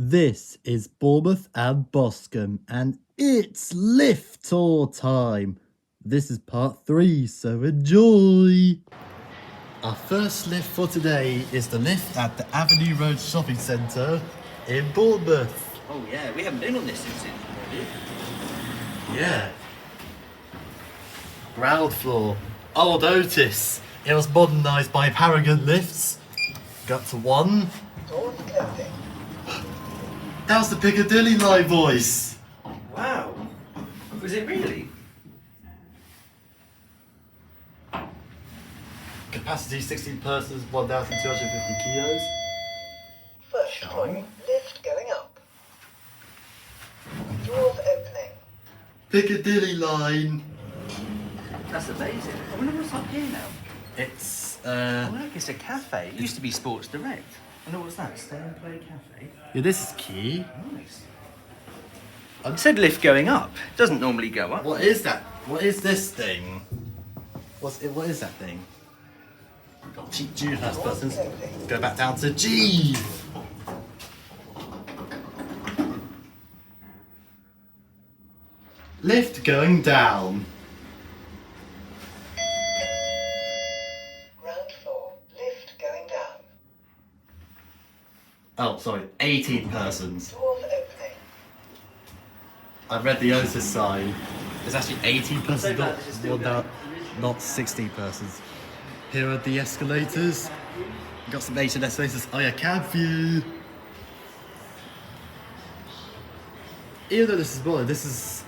This is Bournemouth and Boscombe, and it's lift tour time. This is part 3, so enjoy! Our first lift for today is the lift at the Avenue Road Shopping Centre in Bournemouth. Oh yeah, we haven't been on this since really. Yeah. Ground floor. Old Otis. It was modernised by Paragon lifts. Got to 1. That was the Piccadilly line voice. Wow. Was it really? Capacity 16 persons, 1,250 kilos. First floor, lift going up. Doors opening. Piccadilly line. That's amazing. I wonder what's up here now. It's Oh look, it's a cafe. It used to be Sports Direct. I know what's that? Stay and Play Cafe. yeah, this is key. Nice. It said lift going up. It doesn't normally go up. What is that? What is this thing? What is that thing? Got cheap Dewhurst buttons. Go back down to G. Lift going down. Ground floor, lift going down. Oh, sorry, 18 persons. Doors opening. I read the Otis sign. It's actually 18 persons, So glad this is still not 16 persons. Here are the escalators. Got some ancient escalators. Oh yeah, cab view. Even though this is modern, this is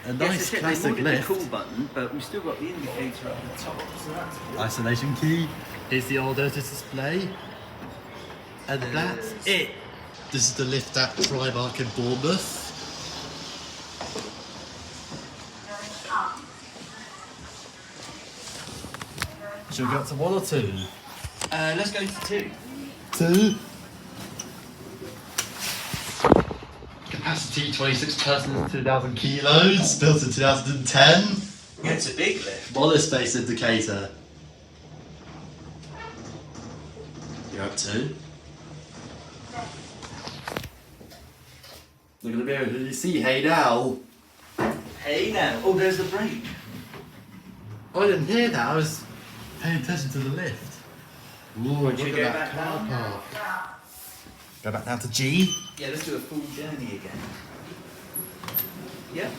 a nice classic they lift. the cool button, but we've still got the indicator up the top, so that's good. Isolation key. Here's the old Otis display. And that's it. This is the lift at Trimark in Bournemouth. Should we go up to 1 or 2? Let's go to 2. 2. Capacity 26 persons, 2,000 kilos. Built in 2010. Yeah, it's a big lift. Water space indicator. You're up 2. Look at the mirror. Who do you see? Hey now. Hey now. Oh, there's the brake. Oh, I didn't hear that. I was paying attention to the lift. Ooh, look Should we at go that back car down? park. Go back down to G. Yeah, let's do a full journey again. Yeah.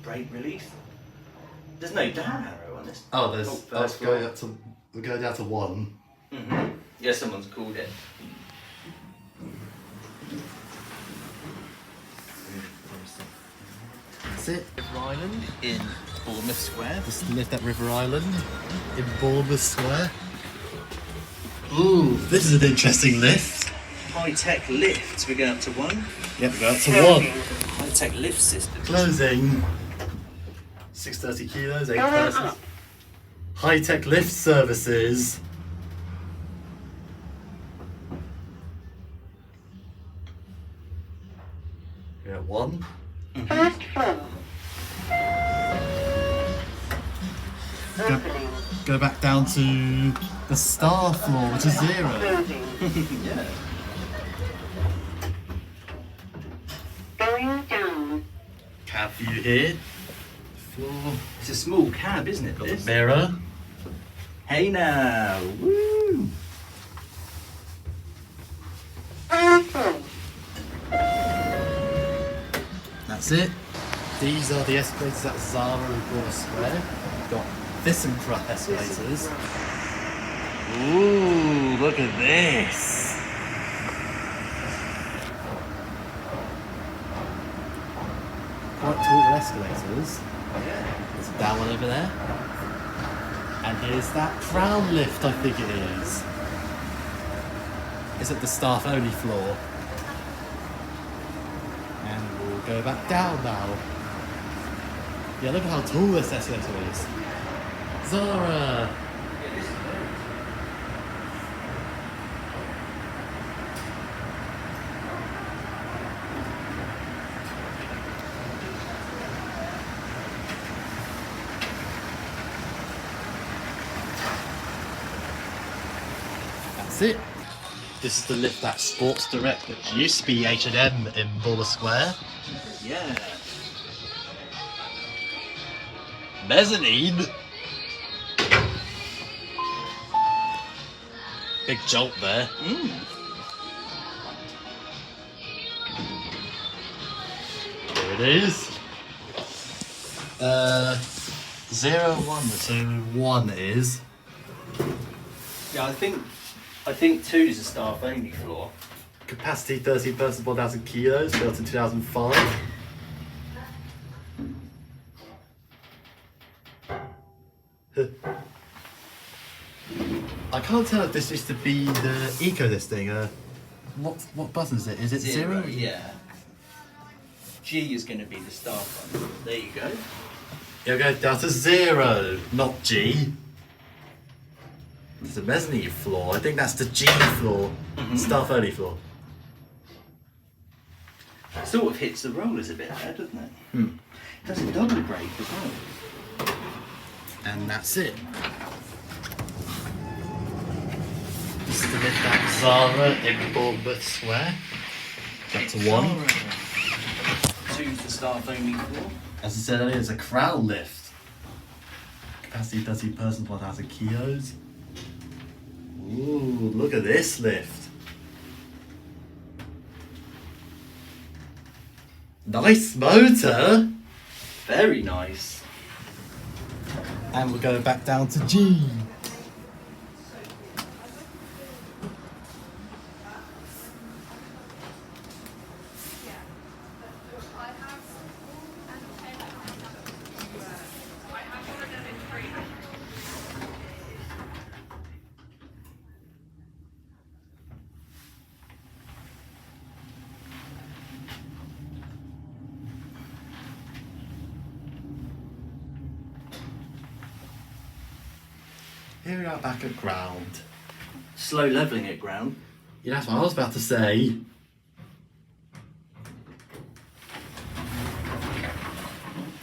Brake release. There's no down arrow on this. Oh, there's. first going up to. We're going down to 1. Mm-hmm. Yeah, someone's called it. That's it. River Island in Bournemouth Square. This is the lift at River Island in Bournemouth Square. Ooh, this is an interesting lift. High-tech lifts. We're going up to 1. Yep, we go up to 1. High-tech lift system. Closing. 630 kilos, 8 persons. High-tech lift services. We're at 1. First floor. Go back down to the star floor, which is 0. Yeah. Going down. Cab view here. Floor. It's a small cab, isn't it? Got the This? mirror. Hey now. Woo! First floor. That's it. These are the escalators at Zara and Bournemouth Square. We've got ThyssenKrupp escalators. Ooh, look at this. Quite tall escalators. There's that one over there. And here's that crown lift, I think it is. It's at the staff only floor. And we'll go back down now. Yeah, look at how tall this escalator is. Zara! that's it. This is the lift that Sports Direct that used to be H&M in Bournemouth Square. Yeah. Mezzanine. Big jolt there. Here it is. 01. So 1 is. Yeah, I think 2 is a staff only floor. Capacity 13 persons, 1,000 kilos, built in 2005. I can't tell if this used to be the eco listing. What button is it? Is it 0? Yeah. G is going to be the staff one. There you go. You'll go down to 0, not G. It's the mezzanine floor. I think that's the G floor, staff only floor. Sort of hits the rollers a bit there, doesn't it? It does a double break as well. And that's it. This is the lift at Zara in Bournemouth Square. That's a 1. 2's the staff only floor. As I said earlier, it's a crown lift. Capacity 13 persons, 1,000 kilos. Ooh, look at this lift. Nice motor. Very nice. And we're going back down to G. Here we are back at ground. Slow levelling at ground. Yeah, that's what I was about to say.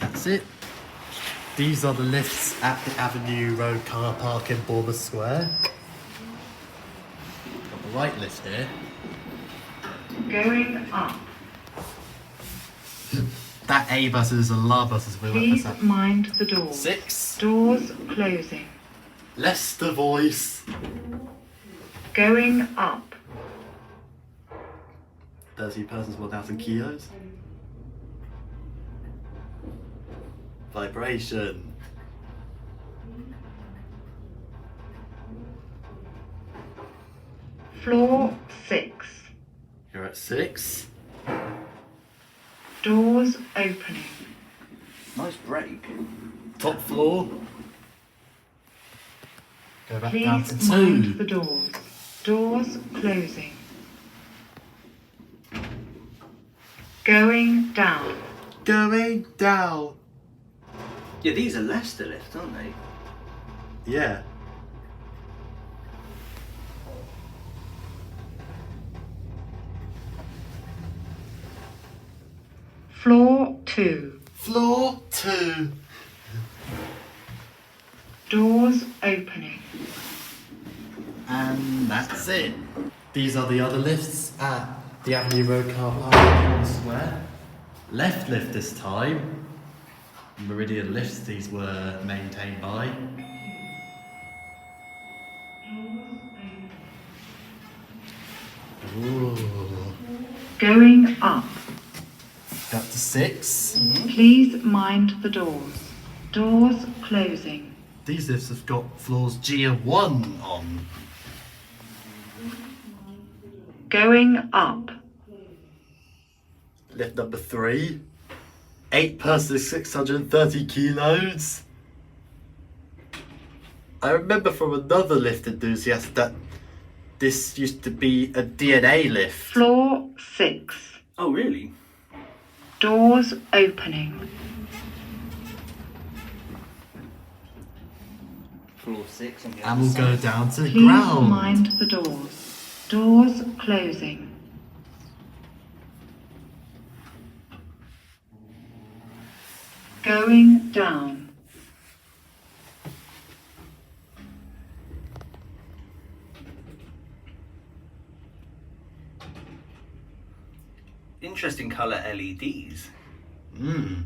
That's it. These are the lifts at the Avenue Road car park in Bournemouth Square. Got the right lift here. Going up. That A bus is a La bus as we went Please up. mind the door. 6. Doors closing. Leicester voice. Going up. 30 persons, 1,000 kilos. Vibration. Floor 6. You're at 6. Doors opening. Nice break. Top floor. Go back down to Please mind 2. the doors. Doors closing. Going down. Going down. Yeah, these are Leicester lifts, aren't they? Yeah. Floor 2. Floor 2. Doors opening. And that's it. These are the other lifts at the Avenue Road car park in Bournemouth Square. Left lift this time. Meridian lifts, these were maintained by. Ooh. Going up. Got to 6. Please mind the doors. Doors closing. These lifts have got floors G and 1 on. Going up. Lift number 3. 8 persons, 630 kilos. I remember from another lift enthusiast that this used to be a DNA lift. Floor 6. Oh, really? Doors opening. Floor 6 on the And other we'll side. go down to Please ground. mind the doors. Doors closing. Going down. Interesting colour LEDs. Hmm.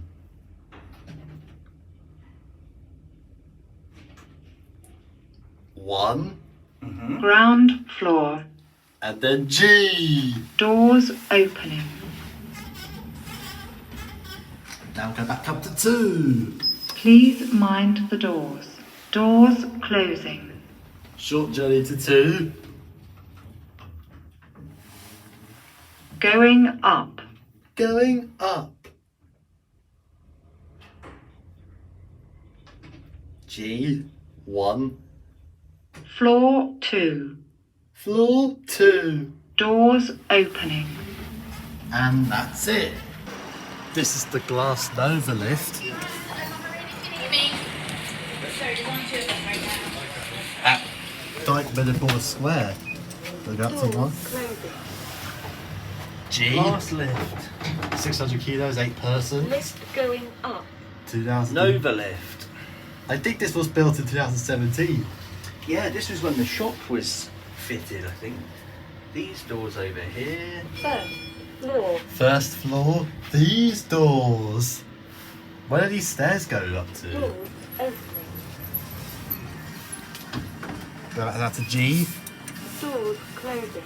One, Ground floor. and then G. Doors opening. Now go back up to 2. Please mind the doors. Doors closing. Short journey to 2. Going up. Going up. G. 1. Floor 2. Floor 2. Doors opening. And that's it. This is the glass Nova lift at Dykeman and Bournemouth Square. Look up to 1. G. Glass lift. 600 kilos, 8 person. Lift going up. 2000. Nova lift. I think this was built in 2017. Yeah, this was when the shop was fitted, I think. These doors over here. First floor. First floor, these doors. Where do these stairs go up to? Doors opening. That's a G. Doors closing.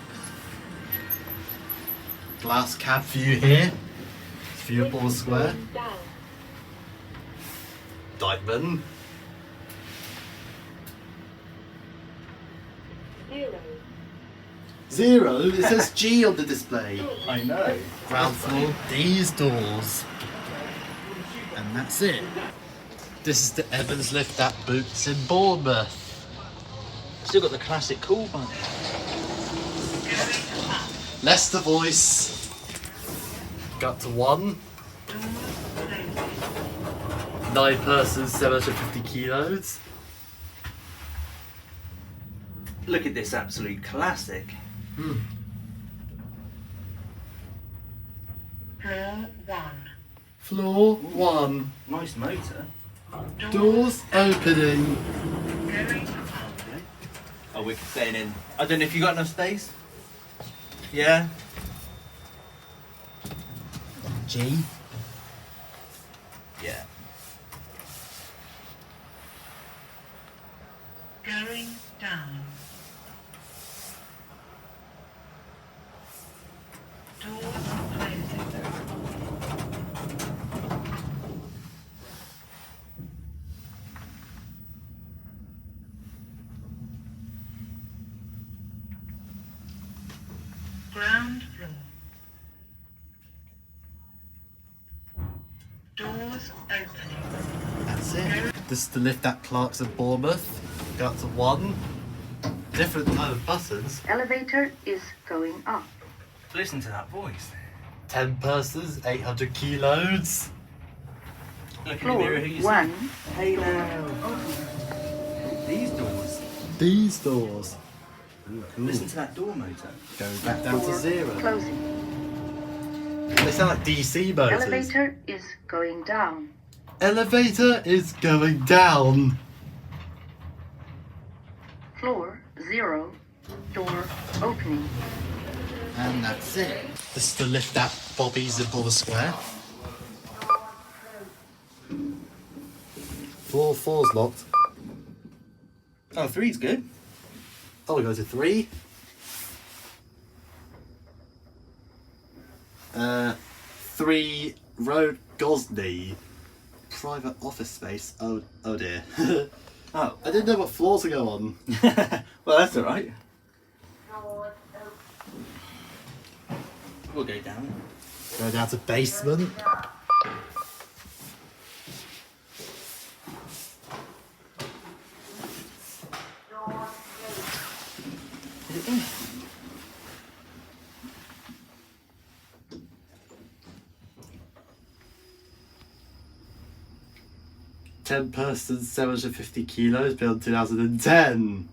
Glass cab view here. View of Bournemouth Square. Going down. Dykeman. 0. 0. It says G on the display. I know. Ground floor, these doors. And that's it. This is the Evans lift at Boots in Bournemouth. Still got the classic cool button. Leicester voice. Got to 1. 9 persons, 750 kilos. Look at this absolute classic. Floor 1. Floor 1. Nice motor. Doors opening. Going up. Oh, we're staying in. I don't know if you got enough space. Yeah. G. Yeah. Going down. Doors closing. Ground floor. Doors opening. That's it. This is the lift at Clark's in Bournemouth. Got to 1. Different kind of buttons. Elevator is going up. Listen to that voice. 10 persons, 800 kilos. Look in the Floor mirror. Who you see? 1. Hey now. These doors. These doors. Ooh, cool. Listen to that door motor. Going back down to Door 0. closing. They sound like DC motors. Elevator is going down. Elevator is going down. Floor 0. Door opening. And that's it. This is the lift at Bobby's in Bournemouth Square. Floor 4's locked. Oh, 3's good. Oh, we go to 3. 3 Road Gosney. Private office space. Oh dear. Oh. I didn't know what floor to go on. Well, that's alright. We'll go down. Go down to basement. Is it in? 10 persons, 750 kilos, built in 2010.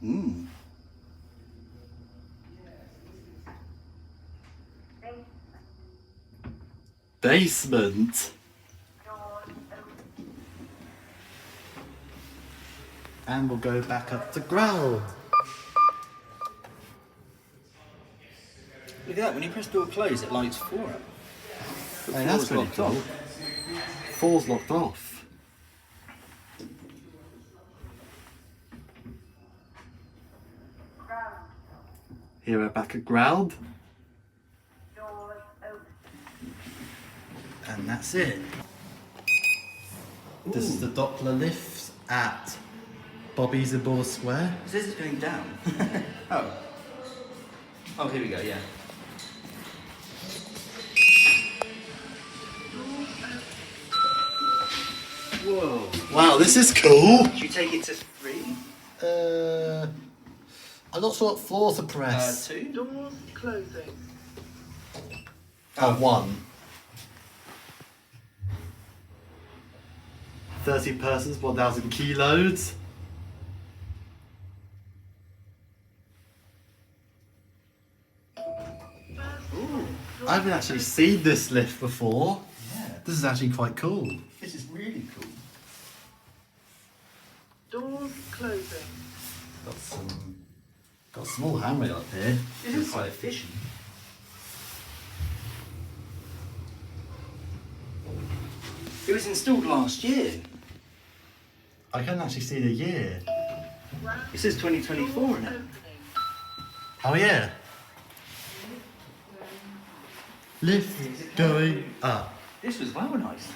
Mm. Basement. And we'll go back up to ground. Look at that, when you press door close, it lights 4 up. Hey, that's pretty locked cool. off. 4's locked off. Here we're back at ground. And that's it. This is the Doppler lift at Bobby's in Bournemouth Square. It says it's going down. Oh. Oh, here we go, yeah. Whoa. Wow, this is cool. Should we take it to 3? I'm not sure what floor to press. 2? Doors closing. Oh, 1. 30 persons, 1,000 kilos. I haven't actually seen this lift before. Yeah. This is actually quite cool. This is really cool. Doors closing. Got a small handrail up here. This is quite efficient. It was installed last year. I can't actually see the year. It says 2024 in it. Oh yeah. Lift going up. This was well nice.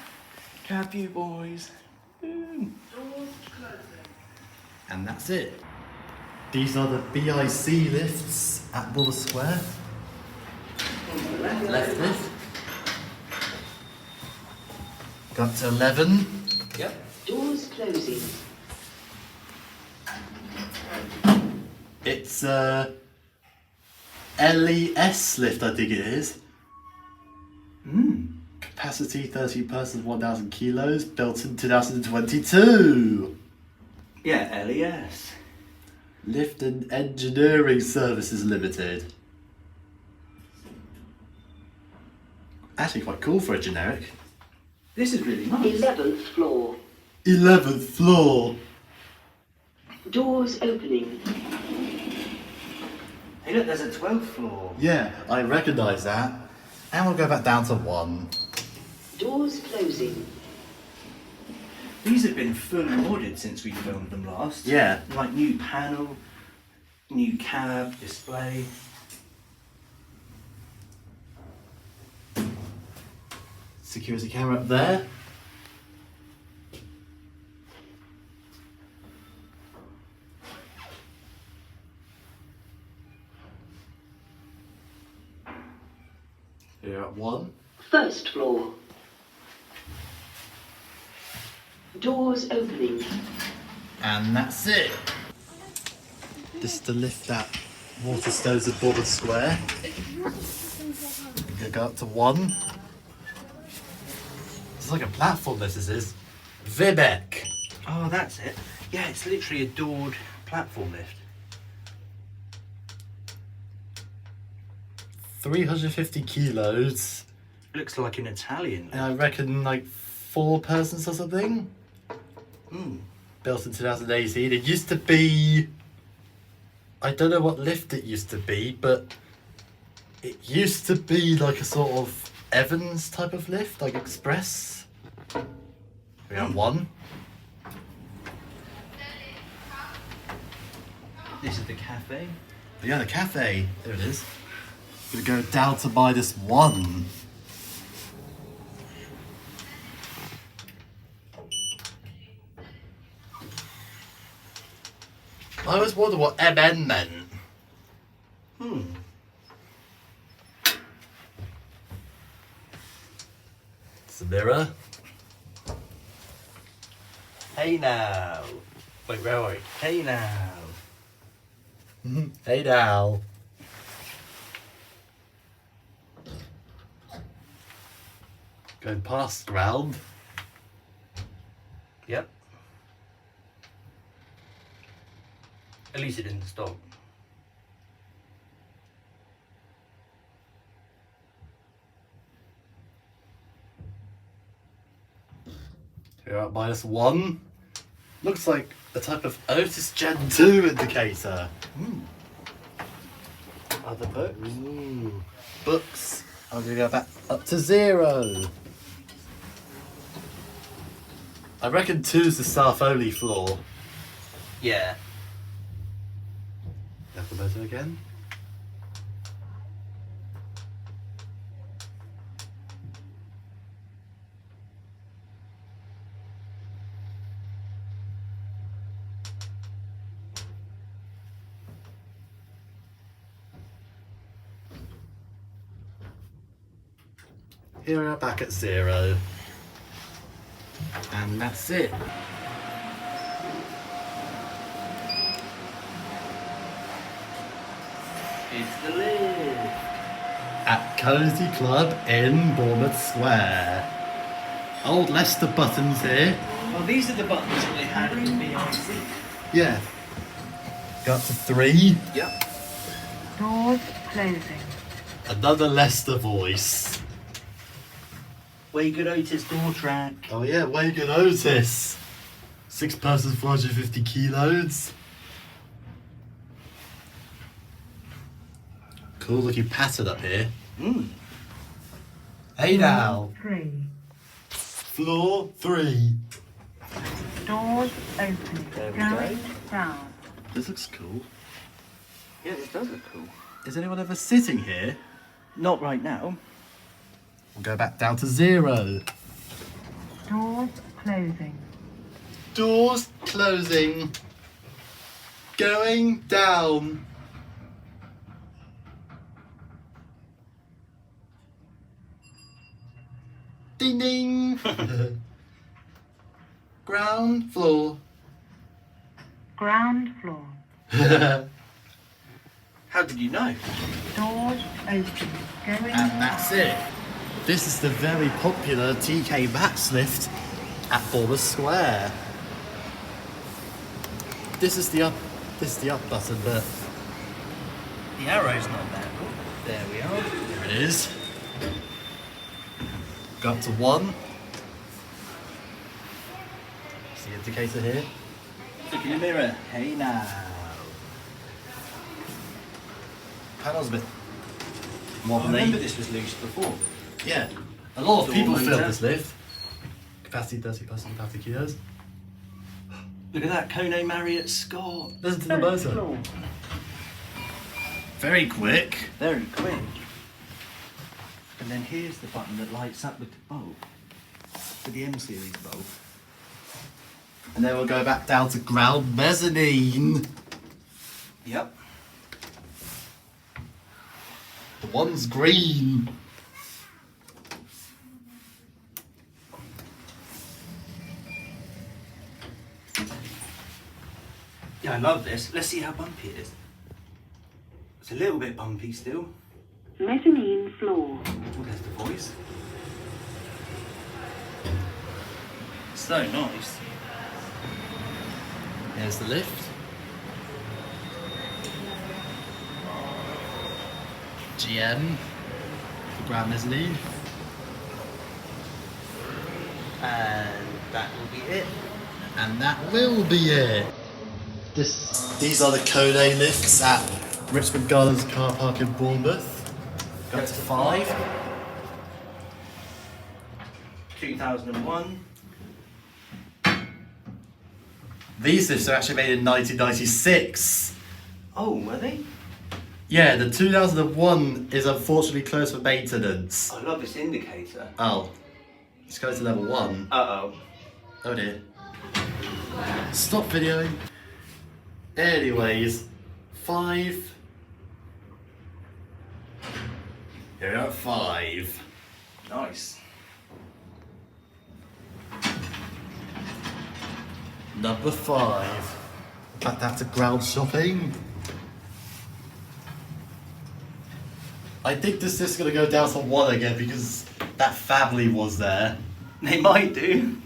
Cab view, boys. Boom. Doors closing. And that's it. These are the BIC lifts at Bournemouth Square. Left lift. Got to 11. Yep. Doors closing. It's a LES lift, I think it is. Capacity 30 persons, 1,000 kilos, built in 2022. Yeah, LES. Lift and Engineering Services Limited. Actually quite cool for a generic. This is really nice. 11th floor. 11th floor. Doors opening. Hey look, there's a 12th floor. Yeah, I recognise that. And we'll go back down to 1. Doors closing. These have been fully ordered since we filmed them last. Yeah. Like new panel, new cab, display. Security camera up there. Here at 1. First floor. Doors opening. And that's it. This is the lift at Waterstones at Bournemouth Square. We're gonna go up to 1. It's like a platform, this is. Vibek. Oh, that's it. Yeah, it's literally a doored platform lift. 350 kilos. Looks like an Italian lift. And I reckon like 4 persons or something. Mm. Built in 2018. It used to be... I don't know what lift it used to be, but it used to be like a sort of Evans type of lift, like express. We have 1. This is the cafe. Yeah, the cafe. There it is. Gonna go down to buy this 1. I always wondered what MN meant. It's a mirror. Hey now. Wait, where are we? Hey now. Hey now. Going past ground. Yep. At least it didn't stop. Here at -1. Looks like a type of Otis Gen 2 indicator. Other books. Ooh. books. I'm going to go back up to 0. I reckon 2's the staff-only floor. Yeah. Have the motor again. Here we are back at 0. And that's it. It's the lift. At Cozy Club in Bournemouth Square. Old Leicester buttons here. Well, these are the buttons that they had in the BIC. Yeah. Go up to 3. Yep. Doors closing. Another Leicester voice. Wagon Otis door track. Oh yeah, Wagon Otis. 6 persons, 450 kilos. Cool looking pattern up here. Hey now. 3. Floor 3. Doors opening. There we Going go. down. This looks cool. Yeah, it does look cool. Is anyone ever sitting here? Not right now. We'll go back down to 0. Doors closing. Doors closing. Going down. Ding ding. Ground floor. Ground floor. How did you know? Doors open. Going And that's it. This is the very popular TK Maxx lift at Bournemouth Square. This is the up button, but The arrow's not there. Oh, there we are. there it is. Go up to 1. See the indicator here? Look in the mirror. Hey now. Panel's a bit I wobbly. remember this was loose before. Yeah, a lot of Door people motor. filled this lift. Capacity 30 persons, 50 kilos. Look at that, Kone Marriott Scott. Listen to the motor. floor. Very quick. Very quick. And then here's the button that lights up with the bulb. With the M series bulb. And then we'll go back down to ground mezzanine. Yep. The one's green. Yeah, I love this. Let's see how bumpy it is. It's a little bit bumpy still. Mezzanine floor. Oh, there's the voice. So nice. Here's the lift. GM. The ground mezzanine. And that will be it. And that will be it. These are the Code A lifts at Richmond Gardens car park in Bournemouth. Go up to 5. 2001. These lifts are actually made in 1996. Oh, were they? Yeah, the 2001 is unfortunately closed for maintenance. I love this indicator. Oh, let's go to level 1. Uh-oh. Oh dear. Stop videoing. Anyways, 5. Here we are at 5. Nice. Number 5. Back down to ground shopping. I think this is going to go down to 1 again because that family was there. They might do.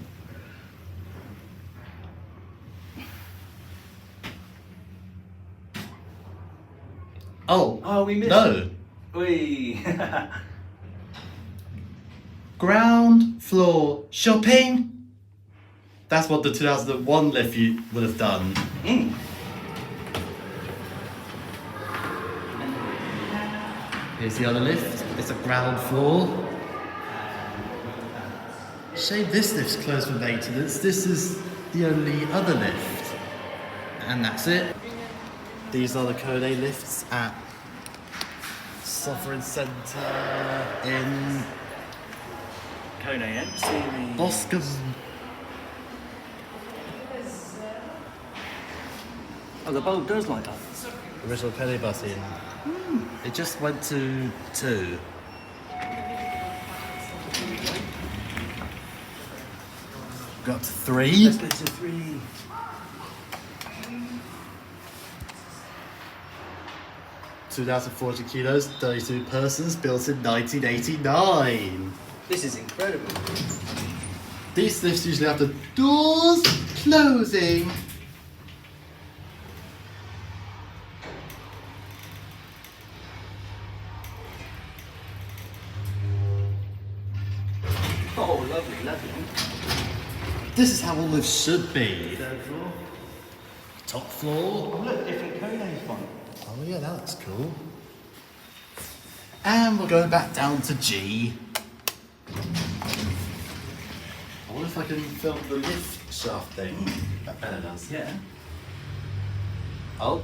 Oh, We missed no. Wee. Ground floor shopping. That's what the 2001 lift you would have done. Here's the other lift. It's a ground floor. Shame this lift's closed for maintenance. This is the only other lift. And that's it. These are the Code A lifts at Sovereign Centre in Kone N. Boscombe. Oh, the bulb does light up. Original penny bus in. It just went to 2. Got to 3. Let's go to 3. $2,400 kilos, 32 persons, built in 1989. This is incredible. These lifts usually have the doors closing. Oh, lovely, lovely. This is how all lifts should be. 3rd floor. Top floor. Oh, look, different Kone font. Oh yeah, that looks cool. And we're going back down to G. I wonder if I can film the lift shaft thing. That better does. Yeah. Oh.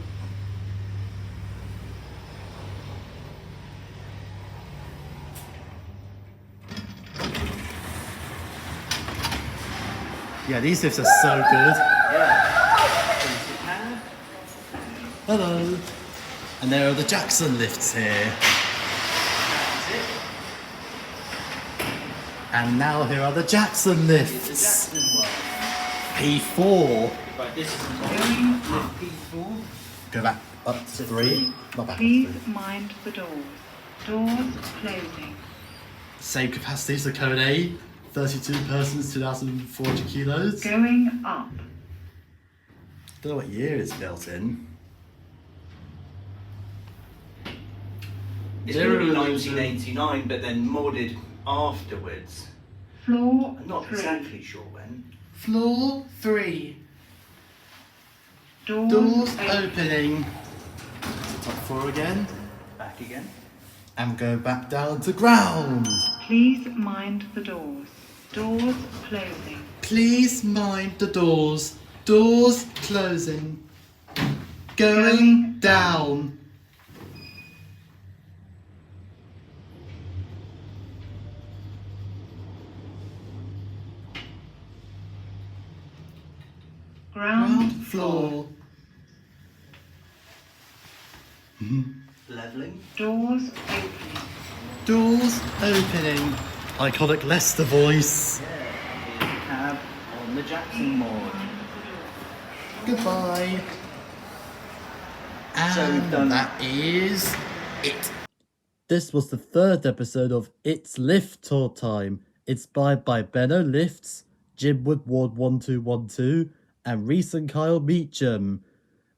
Yeah, these lifts are so good. Yeah. Hello. And there are the Jackson lifts here. That's it. And now here are the Jackson It's the lifts. Jackson one. P4. Right, this is Going up. P4. Go back up to 3. Not back up to Please 3. mind the doors. Doors closing. Same capacity as the Code A. 32 persons, 2,400 kilos. Going up. Don't know what year it's built in. It's going to be 1989, but then modded afterwards. Floor I'm not 3. exactly sure when. Floor 3. Doors, Doors open. opening. Top floor again. Back again. And go back down to ground. Please mind the doors. Doors closing. Please mind the doors. Doors closing. Going down. Ground Ground floor. Leveling. Doors opening. Doors opening. Iconic Leicester voice. Yeah. Here's the cab on the Jackson mod. Goodbye. And So we've done- that is it. This was the 3rd episode of It's Lift Tour Time, inspired by Benno Lifts, Jim Woodward 1212, and Reese and Kyle Meacham.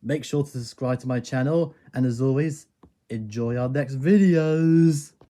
Make sure to subscribe to my channel, and as always, enjoy our next videos.